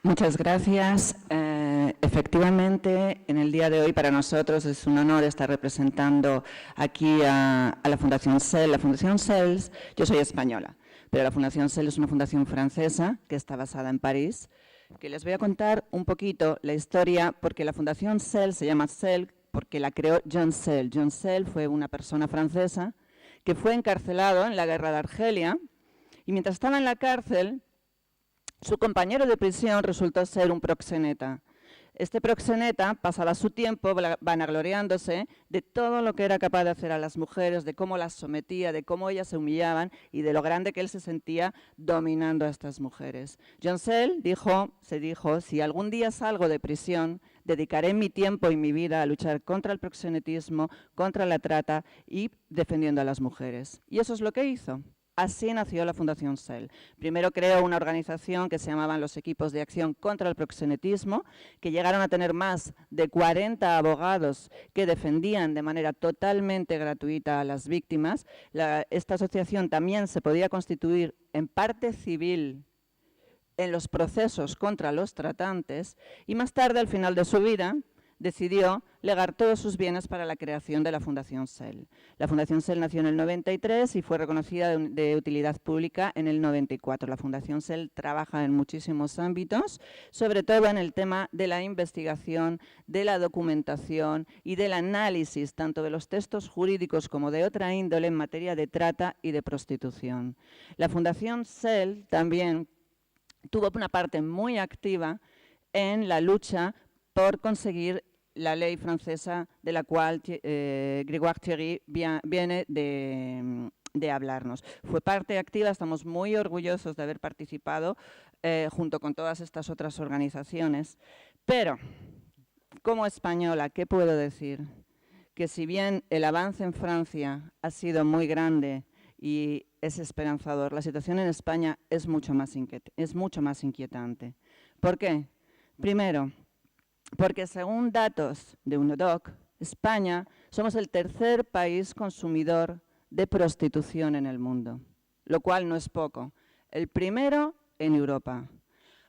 Muchas gracias. Efectivamente, en el día de hoy para nosotros es un honor estar representando aquí a la Fundación SEL. La Fundación SEL, yo soy española, pero la Fundación SEL es una fundación francesa que está basada en París, que les voy a contar un poquito la historia, porque la Fundación SEL se llama SEL porque la creó John SEL. John SEL fue una persona francesa que fue encarcelado en la guerra de Argelia y mientras estaba en la cárcel, su compañero de prisión resultó ser un proxeneta. Este proxeneta pasaba su tiempo vanagloriándose de todo lo que era capaz de hacer a las mujeres, de cómo las sometía, de cómo ellas se humillaban y de lo grande que él se sentía dominando a estas mujeres. John SEL se dijo, si algún día salgo de prisión, dedicaré mi tiempo y mi vida a luchar contra el proxenetismo, contra la trata y defendiendo a las mujeres. Y eso es lo que hizo. Así nació la Fundación SEL. Primero creó una organización que se llamaban los Equipos de Acción contra el Proxenetismo, que llegaron a tener más de 40 abogados que defendían de manera totalmente gratuita a las víctimas. Esta asociación también se podía constituir en parte civil en los procesos contra los tratantes y más tarde, al final de su vida, decidió legar todos sus bienes para la creación de la Fundación SEL. La Fundación SEL nació en el 93 y fue reconocida de utilidad pública en el 94. La Fundación SEL trabaja en muchísimos ámbitos, sobre todo en el tema de la investigación, de la documentación y del análisis tanto de los textos jurídicos como de otra índole en materia de trata y de prostitución. La Fundación SEL también tuvo una parte muy activa en la lucha por conseguir la ley francesa de la cual Grégoire Thierry viene de hablarnos. Fue parte activa, estamos muy orgullosos de haber participado junto con todas estas otras organizaciones, pero como española, ¿qué puedo decir? Que si bien el avance en Francia ha sido muy grande y es esperanzador, la situación en España es mucho más inquietante. ¿Por qué? Primero, porque según datos de UNODOC, España somos el tercer país consumidor de prostitución en el mundo, lo cual no es poco. El primero en Europa.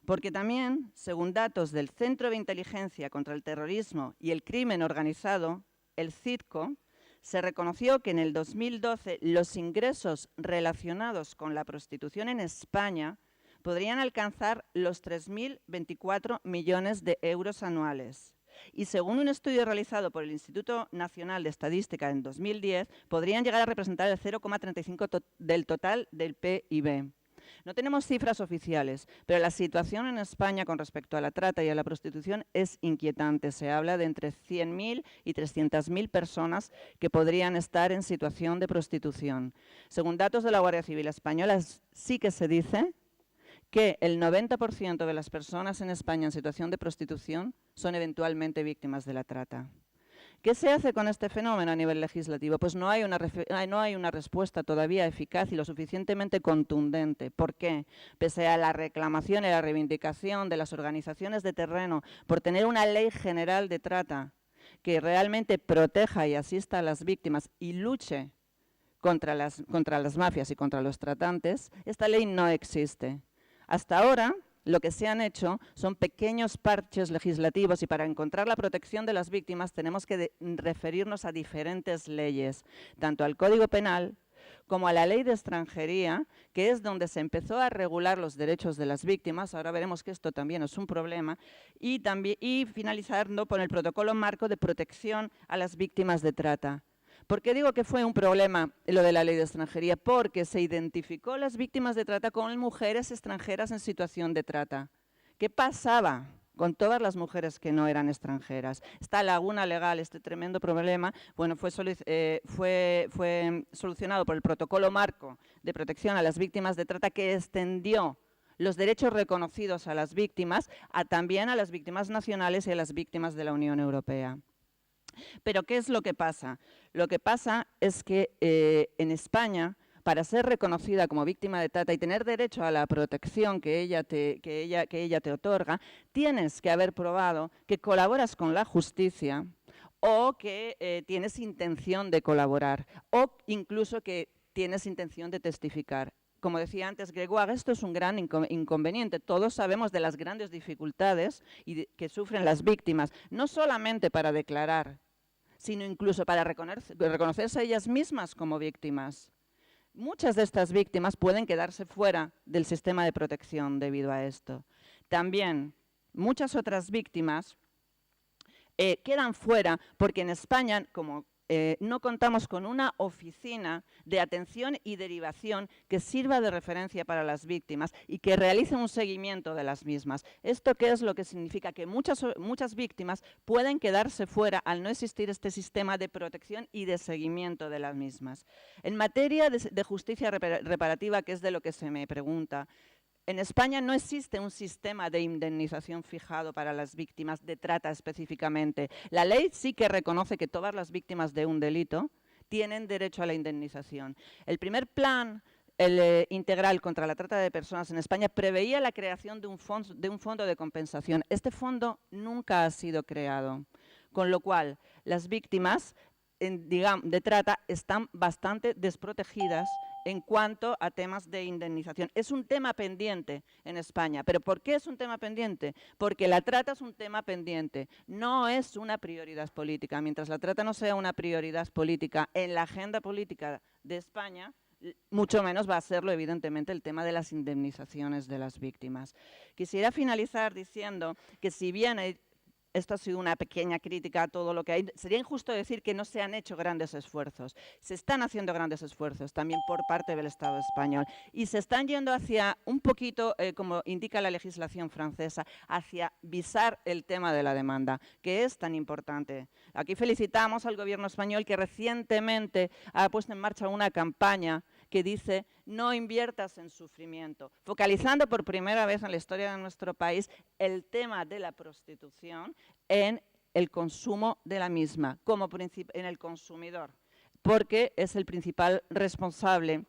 Porque también, según datos del Centro de Inteligencia contra el Terrorismo y el Crimen Organizado, el CITCO, se reconoció que en el 2012 los ingresos relacionados con la prostitución en España podrían alcanzar los 3.024 millones de euros anuales. Y según un estudio realizado por el Instituto Nacional de Estadística en 2010, podrían llegar a representar el 0,35% del total del PIB. No tenemos cifras oficiales, pero la situación en España con respecto a la trata y a la prostitución es inquietante. Se habla de entre 100.000 y 300.000 personas que podrían estar en situación de prostitución. Según datos de la Guardia Civil Española, sí que se dice que el 90% de las personas en España en situación de prostitución son eventualmente víctimas de la trata. ¿Qué se hace con este fenómeno a nivel legislativo? Pues no hay una respuesta todavía eficaz y lo suficientemente contundente. ¿Por qué? Pese a la reclamación y la reivindicación de las organizaciones de terreno por tener una ley general de trata que realmente proteja y asista a las víctimas y luche contra las mafias y contra los tratantes, esta ley no existe. Hasta ahora, lo que se han hecho son pequeños parches legislativos y para encontrar la protección de las víctimas tenemos que referirnos a diferentes leyes, tanto al Código Penal como a la Ley de Extranjería, que es donde se empezó a regular los derechos de las víctimas. Ahora veremos que esto también es un problema. Y finalizando por el Protocolo Marco de Protección a las Víctimas de Trata. ¿Por qué digo que fue un problema lo de la Ley de Extranjería? Porque se identificó las víctimas de trata con mujeres extranjeras en situación de trata. ¿Qué pasaba con todas las mujeres que no eran extranjeras? Esta laguna legal, este tremendo problema, bueno, fue solucionado por el Protocolo Marco de Protección a las Víctimas de Trata, que extendió los derechos reconocidos a las víctimas, también a las víctimas nacionales y a las víctimas de la Unión Europea. Pero ¿qué es lo que pasa? Lo que pasa es que en España, para ser reconocida como víctima de trata y tener derecho a la protección que ella te otorga, tienes que haber probado que colaboras con la justicia o que tienes intención de colaborar o incluso que tienes intención de testificar. como decía antes Gregoire, esto es un gran inconveniente. Todos sabemos de las grandes dificultades que sufren las víctimas, no solamente para declarar, sino incluso para reconocerse a ellas mismas como víctimas. Muchas de estas víctimas pueden quedarse fuera del sistema de protección debido a esto. También muchas otras víctimas quedan fuera porque en España, como no contamos con una oficina de atención y derivación que sirva de referencia para las víctimas y que realice un seguimiento de las mismas. ¿Esto qué es lo que significa? Que muchas víctimas pueden quedarse fuera al no existir este sistema de protección y de seguimiento de las mismas. En materia de justicia reparativa, que es de lo que se me pregunta, en España no existe un sistema de indemnización fijado para las víctimas de trata específicamente. La ley sí que reconoce que todas las víctimas de un delito tienen derecho a la indemnización. El primer plan integral contra la trata de personas en España preveía la creación de un fondo de compensación. Este fondo nunca ha sido creado, con lo cual las víctimas de trata están bastante desprotegidas en cuanto a temas de indemnización. Es un tema pendiente en España. ¿Pero por qué es un tema pendiente? Porque la trata es un tema pendiente, no es una prioridad política. Mientras la trata no sea una prioridad política en la agenda política de España, mucho menos va a serlo, evidentemente, el tema de las indemnizaciones de las víctimas. Quisiera finalizar diciendo que si bien esto ha sido una pequeña crítica a todo lo que hay, sería injusto decir que no se han hecho grandes esfuerzos. Se están haciendo grandes esfuerzos también por parte del Estado español y se están yendo hacia un poquito, como indica la legislación francesa, hacia visar el tema de la demanda, que es tan importante. Aquí felicitamos al gobierno español que recientemente ha puesto en marcha una campaña que dice no inviertas en sufrimiento, focalizando por primera vez en la historia de nuestro país el tema de la prostitución en el consumo de la misma, como en el consumidor, porque es el principal responsable,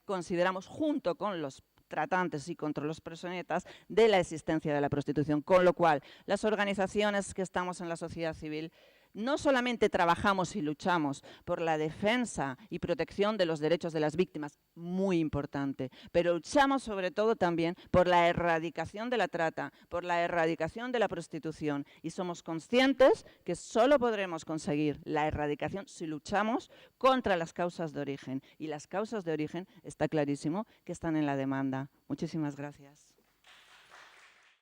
consideramos, junto con los tratantes y contra los proxenetas, de la existencia de la prostitución. Con lo cual, las organizaciones que estamos en la sociedad civil no solamente trabajamos y luchamos por la defensa y protección de los derechos de las víctimas, muy importante, pero luchamos sobre todo también por la erradicación de la trata, por la erradicación de la prostitución, y somos conscientes que solo podremos conseguir la erradicación si luchamos contra las causas de origen, y las causas de origen está clarísimo que están en la demanda. Muchísimas gracias.